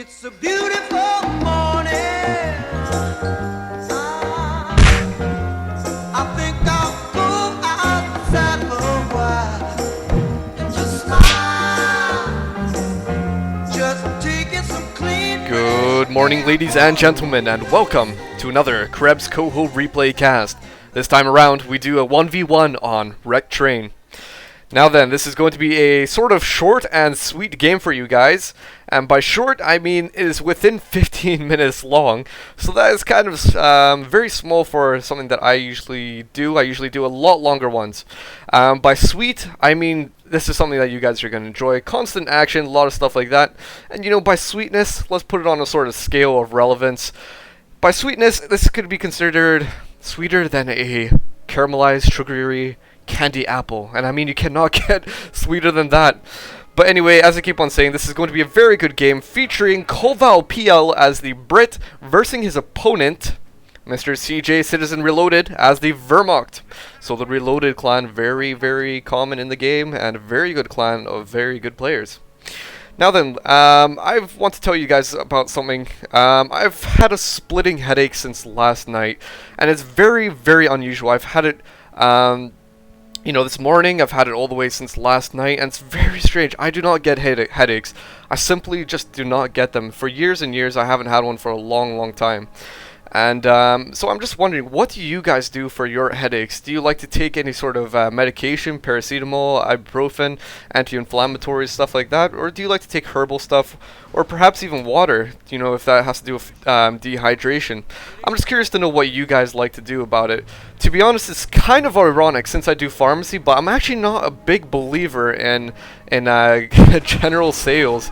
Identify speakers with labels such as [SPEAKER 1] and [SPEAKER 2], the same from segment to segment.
[SPEAKER 1] It's a beautiful morning. I think I'll go outside for a while and just smile. Just taking some clean.
[SPEAKER 2] Good morning, ladies and gentlemen, and welcome to another Krebs COH replay cast. This time around, we do a 1v1 on Wreck Train. Now then, this is going to be a sort of short and sweet game for you guys. And by short, I mean it is within 15 minutes long. So that is kind of very small for something that I usually do. I usually do a lot longer ones. By sweet, I mean this is something that you guys are going to enjoy. Constant action, a lot of stuff like that. And you know, by sweetness, let's put it on a sort of scale of relevance. By sweetness, this could be considered sweeter than a caramelized, sugary candy apple, and I mean you cannot get sweeter than that. But anyway, as I keep on saying, this is going to be a very good game featuring kowalpl as the Brit versus his opponent, Mr. CJcitizenReloaded as the Wehrmacht. So the Reloaded clan, very, very common in the game, and a very good clan of very good players. Now then, I want to tell you guys about something. I've had a splitting headache since last night, and it's very, very unusual. I've had it you know, this morning. I've had it all the way since last night, and it's very strange. I do not get headaches. I simply just do not get them. For years and years, I haven't had one for a long, long time. And so I'm just wondering, what do you guys do for your headaches? Do you like to take any sort of medication, paracetamol, ibuprofen, anti-inflammatory, stuff like that? Or do you like to take herbal stuff, or perhaps even water, you know, if that has to do with dehydration? I'm just curious to know what you guys like to do about it. To be honest, it's kind of ironic since I do pharmacy, but I'm actually not a big believer in general sales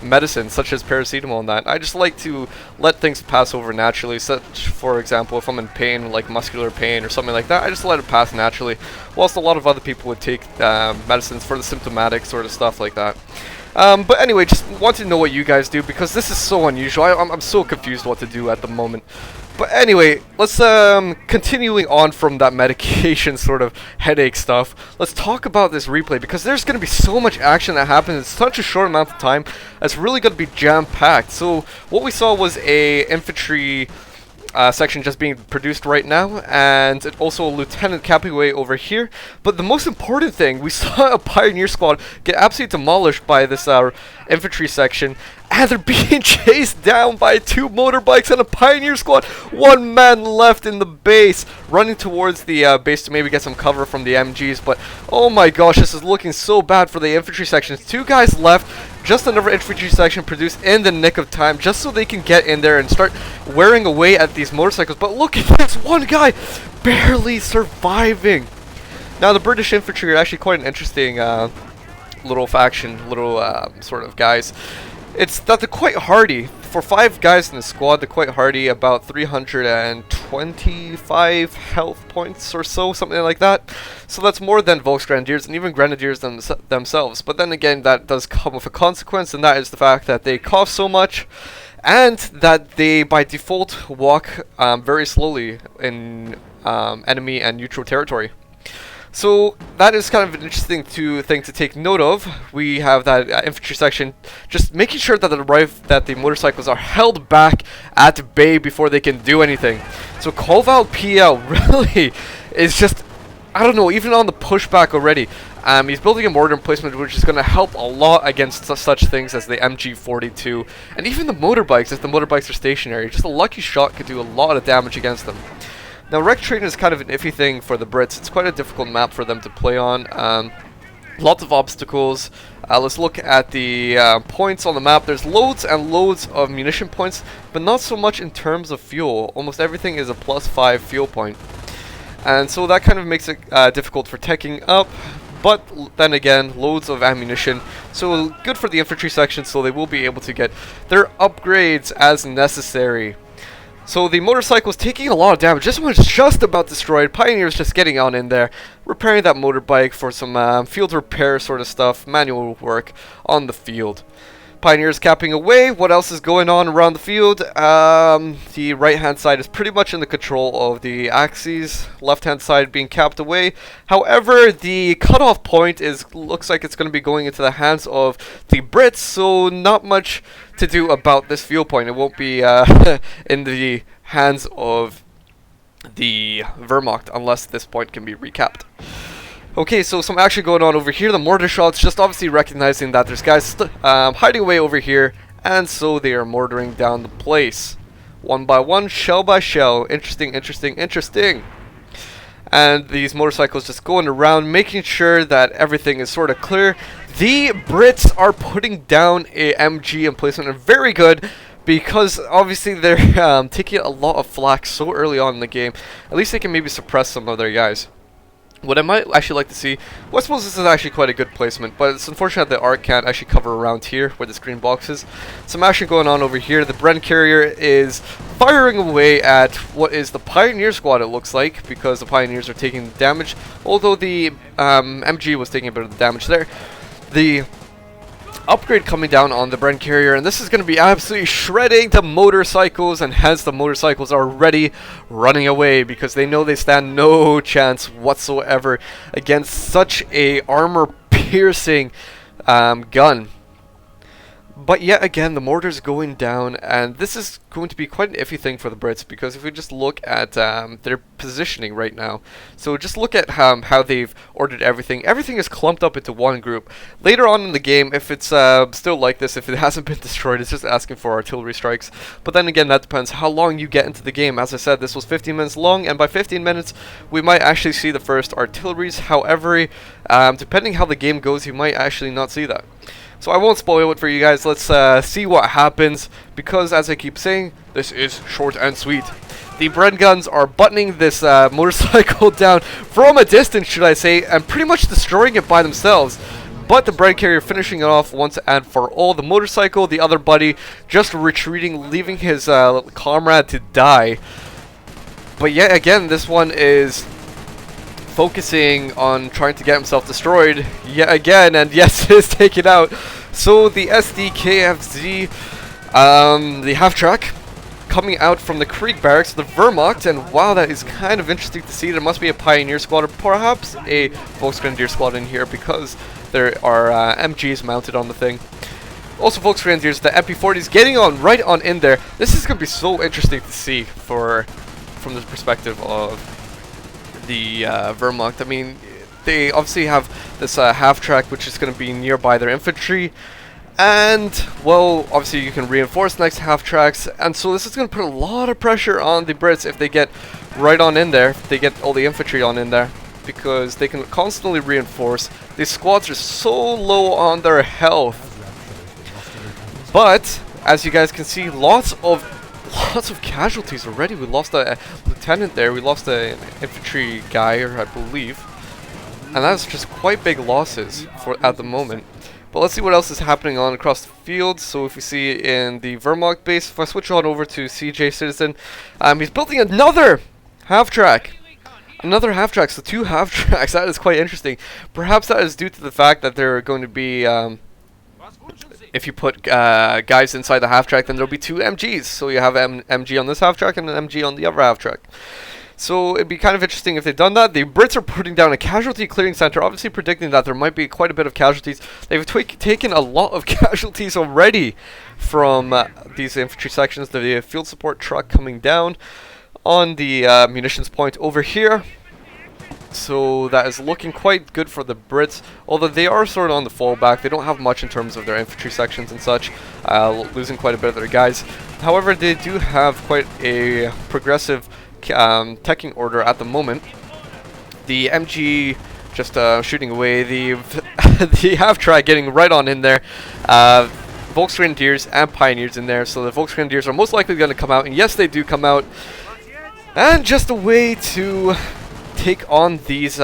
[SPEAKER 2] medicine such as paracetamol and that. I just like to let things pass over naturally, such for example if I'm in pain, like muscular pain or something like that, I just let it pass naturally, whilst a lot of other people would take medicines for the symptomatic sort of stuff like that. But anyway, just want to know what you guys do, because this is so unusual. I'm so confused what to do at the moment. But anyway, let's continuing on from that medication sort of headache stuff, let's talk about this replay, because there's going to be so much action that happens in such a short amount of time. It's really going to be jam-packed. So what we saw was a infantry section just being produced right now, and also Lieutenant Capiway over here. But the most important thing, we saw a pioneer squad get absolutely demolished by this infantry section, and they're being chased down by two motorbikes and a pioneer squad. One man left in the base, running towards the base to maybe get some cover from the MGs. But oh my gosh, this is looking so bad for the infantry sections. Two guys left, just another infantry section produced in the nick of time, just so they can get in there and start wearing away at these motorcycles. But look at this, one guy barely surviving. Now the British infantry are actually quite an interesting little faction, little sort of guys. It's that they're quite hardy. For 5 guys in the squad, they're quite hardy, about 325 health points or so, something like that. So that's more than Volksgrenadiers and even Grenadiers themselves. But then again, that does come with a consequence, and that is the fact that they cough so much, and that they by default walk very slowly in enemy and neutral territory. So that is kind of an interesting thing to take note of. We have that infantry section just making sure that the motorcycles are held back at bay before they can do anything. So kowalpl really is just, I don't know, even on the pushback already. He's building a mortar emplacement, which is going to help a lot against such things as the MG42 and even the motorbikes, if the motorbikes are stationary. Just a lucky shot could do a lot of damage against them. Now, Wreck Train is kind of an iffy thing for the Brits. It's quite a difficult map for them to play on. Lots of obstacles. Let's look at the points on the map. There's loads and loads of munition points, but not so much in terms of fuel. Almost everything is a +5 fuel point. And so that kind of makes it difficult for teching up. But then again, loads of ammunition. So good for the infantry section, so they will be able to get their upgrades as necessary. So the motorcycle is taking a lot of damage. This one's just about destroyed. Pioneer's just getting on in there, repairing that motorbike for some field repair sort of stuff, manual work on the field. Pioneers capping away. What else is going on around the field? The right-hand side is pretty much in the control of the Axes. Left-hand side being capped away. However, the cutoff point looks like it's going to be going into the hands of the Brits, so not much to do about this field point. It won't be in the hands of the Wehrmacht unless this point can be recapped. Okay, so some action going on over here. The mortar shots just obviously recognizing that there's guys hiding away over here, and so they are mortaring down the place. One by one, shell by shell. Interesting, interesting, interesting. And these motorcycles just going around, making sure that everything is sort of clear. The Brits are putting down a MG emplacement, and very good, because obviously they're taking a lot of flak so early on in the game. At least they can maybe suppress some of their guys. What I might actually like to see, well, I suppose this is actually quite a good placement, but it's unfortunate that the arc can't actually cover around here where this green box is. Some action going on over here. The Bren carrier is firing away at what is the Pioneer squad, it looks like, because the Pioneers are taking damage, although the MG was taking a bit of the damage there. The upgrade coming down on the Bren carrier, and this is going to be absolutely shredding the motorcycles, and hence the motorcycles are already running away because they know they stand no chance whatsoever against such a armor piercing gun. But yet again, the mortar's going down, and this is going to be quite an iffy thing for the Brits, because if we just look at their positioning right now, so just look at how they've ordered everything. Everything is clumped up into one group. Later on in the game, if it's still like this, if it hasn't been destroyed, it's just asking for artillery strikes. But then again, that depends how long you get into the game. As I said, this was 15 minutes long, and by 15 minutes, we might actually see the first artilleries. However, depending how the game goes, you might actually not see that. So I won't spoil it for you guys. Let's see what happens, because as I keep saying, this is short and sweet. The Bren guns are buttoning this motorcycle down from a distance, should I say, and pretty much destroying it by themselves. But the Bren carrier finishing it off once and for all. The motorcycle, the other buddy, just retreating, leaving his comrade to die. But yet again, this one is focusing on trying to get himself destroyed yet again, and yes, it is taken out. So the SDKFZ, the half-track, coming out from the Krieg barracks, the Wehrmacht, and wow, that is kind of interesting to see. There must be a Pioneer squad or perhaps a Volksgrenadier squad in here, because there are MGs mounted on the thing. Also, Volksgrenadiers, the MP40s getting on right on in there. This is going to be so interesting to see from the perspective of the Wehrmacht. I mean, they obviously have this half-track which is going to be nearby their infantry, and well, obviously you can reinforce next half-tracks, and so this is going to put a lot of pressure on the Brits if they get right on in there, if they get all the infantry on in there, because they can constantly reinforce. These squads are so low on their health, but as you guys can see, lots of casualties already. We lost a lieutenant there, we lost an infantry guy, or I believe, and that's just quite big losses for at the moment. But let's see what else is happening on across the field. So if we see in the Wehrmacht base, if I switch on over to CJ Citizen, he's building another half-track. Another half-track, so 2 half-tracks. That is quite interesting. Perhaps that is due to the fact that there are going to be if you put guys inside the half-track, then there'll be 2 MGs. So you have MG on this half-track and an MG on the other half-track. So it'd be kind of interesting if they've done that. The Brits are putting down a casualty clearing center, obviously predicting that there might be quite a bit of casualties. They've taken a lot of casualties already from these infantry sections. The field support truck coming down on the munitions point over here. So that is looking quite good for the Brits, although they are sort of on the fallback. They don't have much in terms of their infantry sections and such, losing quite a bit of their guys. However, they do have quite a progressive teching order at the moment. The MG just shooting away, the the half-track getting right on in there. Volksgrenadiers and Pioneers in there, so the Volksgrenadiers are most likely going to come out, and yes, they do come out. And just a way to take on these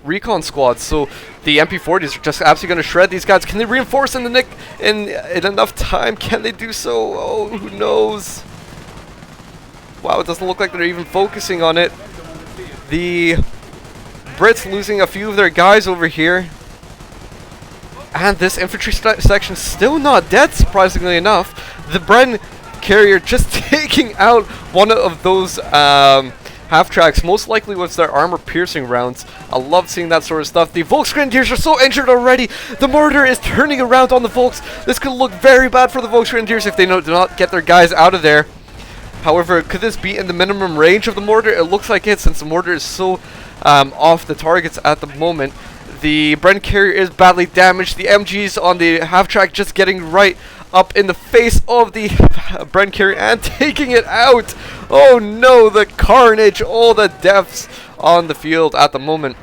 [SPEAKER 2] recon squads. So the MP40s are just absolutely going to shred these guys. Can they reinforce in the nick in enough time? Can they do so? Oh, who knows? Wow, it doesn't look like they're even focusing on it. The Brits losing a few of their guys over here. And this infantry section still not dead, surprisingly enough. The Bren carrier just taking out one of those half-tracks, most likely with their armor-piercing rounds. I love seeing that sort of stuff. The Volksgrenadiers are so injured already. The mortar is turning around on the Volks. This could look very bad for the Volksgrenadiers if they do not get their guys out of there. However, could this be in the minimum range of the mortar? It looks like it, since the mortar is so off the targets at the moment. The Bren carrier is badly damaged. The MGs on the half-track just getting right up in the face of the Bren carrier and taking it out. Oh no, the carnage, all the deaths on the field at the moment.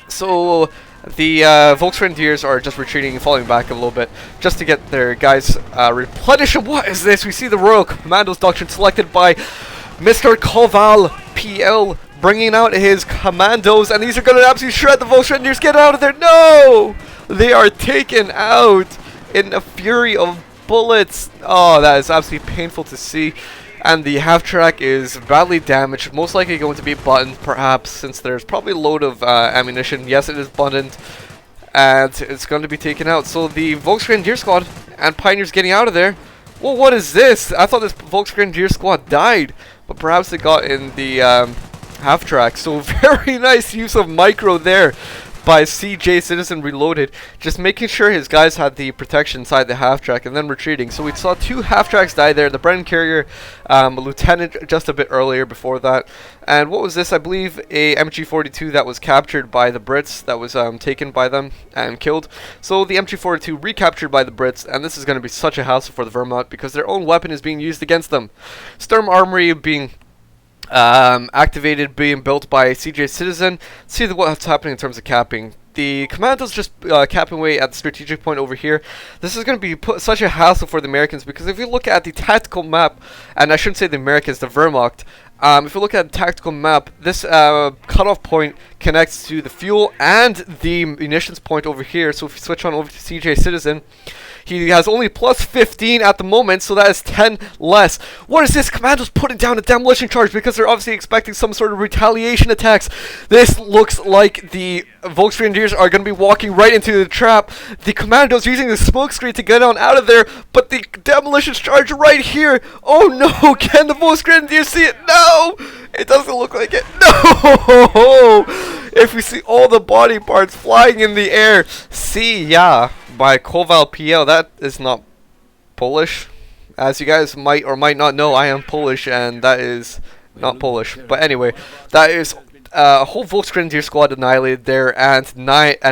[SPEAKER 2] So the Volksgrenadiers are just retreating and falling back a little bit just to get their guys replenished. And what is this? We see the Royal Commandos doctrine selected by Mr. kowalpl, bringing out his commandos, and these are going to absolutely shred the Volksgrenadiers. Get out of there! No! They are taken out in a fury of bullets. Oh, that is absolutely painful to see. And the half-track is badly damaged, most likely going to be buttoned, perhaps, since there's probably a load of ammunition. Yes, it is buttoned, and it's going to be taken out. So the Volksgrenadier squad and Pioneers getting out of there. Well, what is this? I thought this Volksgrenadier squad died, but perhaps they got in the half-track. So very nice use of micro there by CJcitizenReloaded, just making sure his guys had the protection inside the half-track and then retreating. So we saw two half-tracks die there. The Bren carrier, a lieutenant just a bit earlier before that. And what was this? I believe a MG42 that was captured by the Brits, that was taken by them and killed. So the MG42 recaptured by the Brits, and this is going to be such a hassle for the Wehrmacht because their own weapon is being used against them. Sturm Armory being activated, being built by CJ Citizen. See what's happening in terms of capping. The commandos just capping away at the strategic point over here. This is going to be such a hassle for the Americans, because if you look at the tactical map, and I shouldn't say the Americans, the Wehrmacht, if you look at the tactical map, this cutoff point connects to the fuel and the munitions point over here. So if you switch on over to CJ Citizen, he has only plus 15 at the moment, so that is 10 less. What is this? Commandos putting down a demolition charge because they're obviously expecting some sort of retaliation attacks. This looks like the Volksgrenadiers are going to be walking right into the trap. The Commandos using the smoke screen to get on out of there, but the demolition charge right here. Oh no, can the Volksgrenadiers see it? No! It doesn't look like it. No! If we see all the body parts flying in the air. See, yeah, by kowalpl. That is not Polish. As you guys might or might not know, I am Polish, and that is not Polish. But anyway, that is a whole Volksgrenadier squad annihilated there, and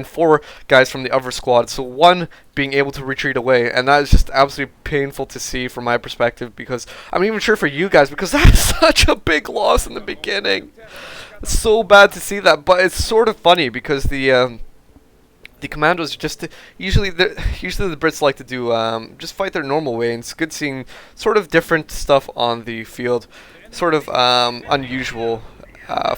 [SPEAKER 2] 4 guys from the other squad. So 1 being able to retreat away, and that is just absolutely painful to see from my perspective, because I'm even sure for you guys, because that is such a big loss in the beginning. It's so bad to see that, but it's sort of funny because the commandos just usually the Brits like to do just fight their normal way, and it's good seeing sort of different stuff on the field, sort of unusual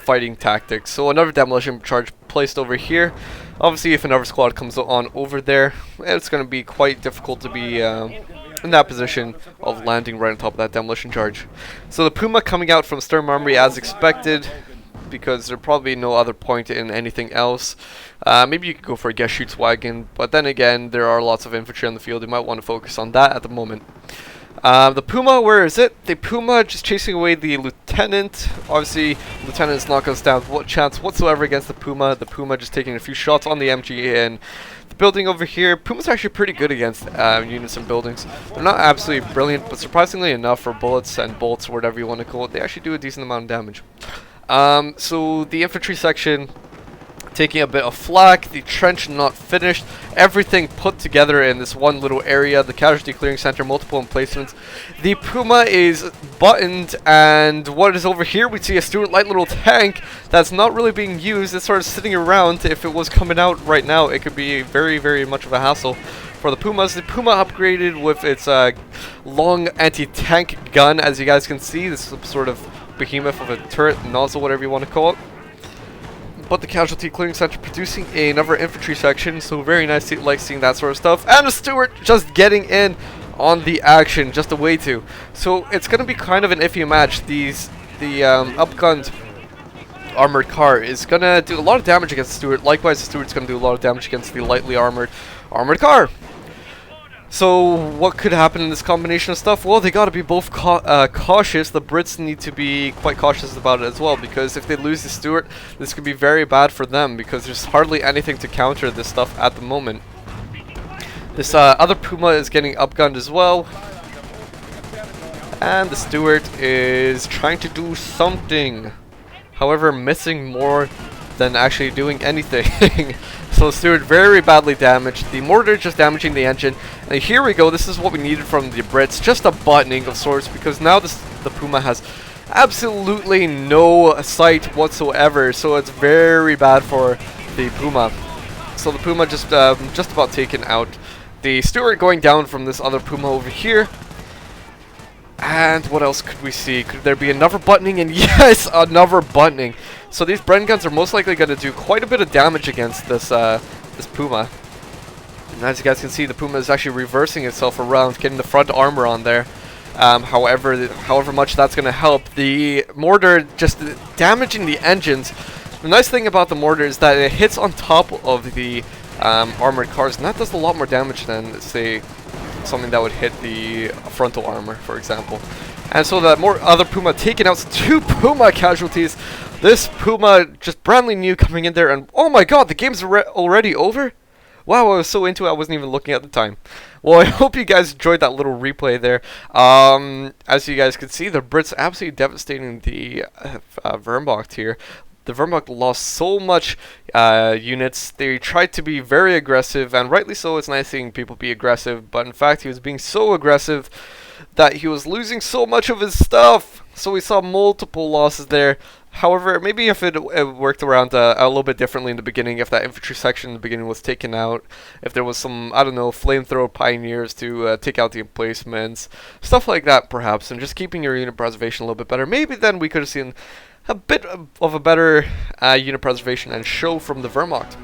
[SPEAKER 2] fighting tactics. So another demolition charge placed over here. Obviously, if another squad comes on over there, it's going to be quite difficult to be in that position of landing right on top of that demolition charge. So the Puma coming out from Sturm Armory as expected, because there's probably no other point in anything else. Maybe you could go for a guest shoots wagon, but then again, there are lots of infantry on the field. You might want to focus on that at the moment. The Puma, where is it? The Puma just chasing away the Lieutenant. Obviously, Lieutenant is not going to stand what chance whatsoever against the Puma. The Puma just taking a few shots on the MG in the building over here. Puma's actually pretty good against units and buildings. They're not absolutely brilliant, but surprisingly enough for bullets and bolts, or whatever you want to call it, they actually do a decent amount of damage. So the infantry section taking a bit of flak, the trench not finished, everything put together in this one little area, the casualty clearing center, multiple emplacements. The Puma is buttoned, and what is over here, we see a Stuart Light little tank that's not really being used. It's sort of sitting around. If it was coming out right now, it could be very, very much of a hassle for the Pumas. The Puma upgraded with its long anti-tank gun, as you guys can see. This is sort of behemoth of a turret, nozzle, whatever you want to call it. But the casualty clearing center producing another infantry section, so very nice to like seeing that sort of stuff. And the Stuart just getting in on the action, just a way to. So it's going to be kind of an iffy match. The upgunned armored car is gonna do a lot of damage against the Stuart. Likewise, the Stuart's gonna do a lot of damage against the lightly armored car. So what could happen in this combination of stuff? Well, they gotta be both cautious. The Brits need to be quite cautious about it as well, because if they lose the Stuart, this could be very bad for them, because there's hardly anything to counter this stuff at the moment. This other Puma is getting upgunned as well. And the Stuart is trying to do something. However, missing more than actually doing anything. So Stuart very badly damaged. The mortar just damaging the engine. And here we go. This is what we needed from the Brits. Just a buttoning of sorts, because now the Puma has absolutely no sight whatsoever. So it's very bad for the Puma. So the Puma just about taken out. The Stuart going down from this other Puma over here. And what else could we see? Could there be another buttoning? And yes, another buttoning. So these Bren guns are most likely going to do quite a bit of damage against this this Puma. And as you guys can see, the Puma is actually reversing itself around, getting the front armor on there. However much that's going to help, the mortar just damaging the engines. The nice thing about the mortar is that it hits on top of the armored cars, and that does a lot more damage than, say, something that would hit the frontal armor, for example. And so that other Puma taking out 2 Puma casualties. This Puma just brandly new coming in there, and oh my god, the game's already over? Wow, I was so into it I wasn't even looking at the time. Well, I hope you guys enjoyed that little replay there. As you guys can see, the Brits absolutely devastating the Wehrmacht here. The Wehrmacht lost so much units. They tried to be very aggressive, and rightly so. It's nice seeing people be aggressive, but in fact he was being so aggressive that he was losing so much of his stuff. So we saw multiple losses there. However, maybe if it worked around a little bit differently in the beginning, if that infantry section in the beginning was taken out, if there was some, I don't know, flamethrower pioneers to take out the emplacements, stuff like that perhaps, and just keeping your unit preservation a little bit better, maybe then we could have seen a bit of a better unit preservation and show from the Wehrmacht.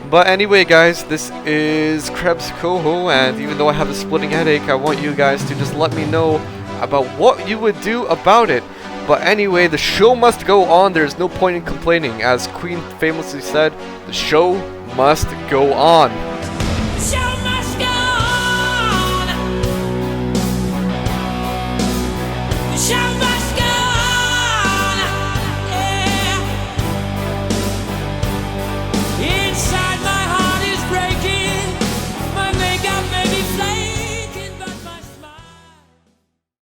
[SPEAKER 2] But anyway, guys, this is Krebs Coho, and even though I have a splitting headache, I want you guys to just let me know about what you would do about it. But anyway, the show must go on. There's no point in complaining. As Queen famously said, the show must go on.
[SPEAKER 3] The show must go on. The show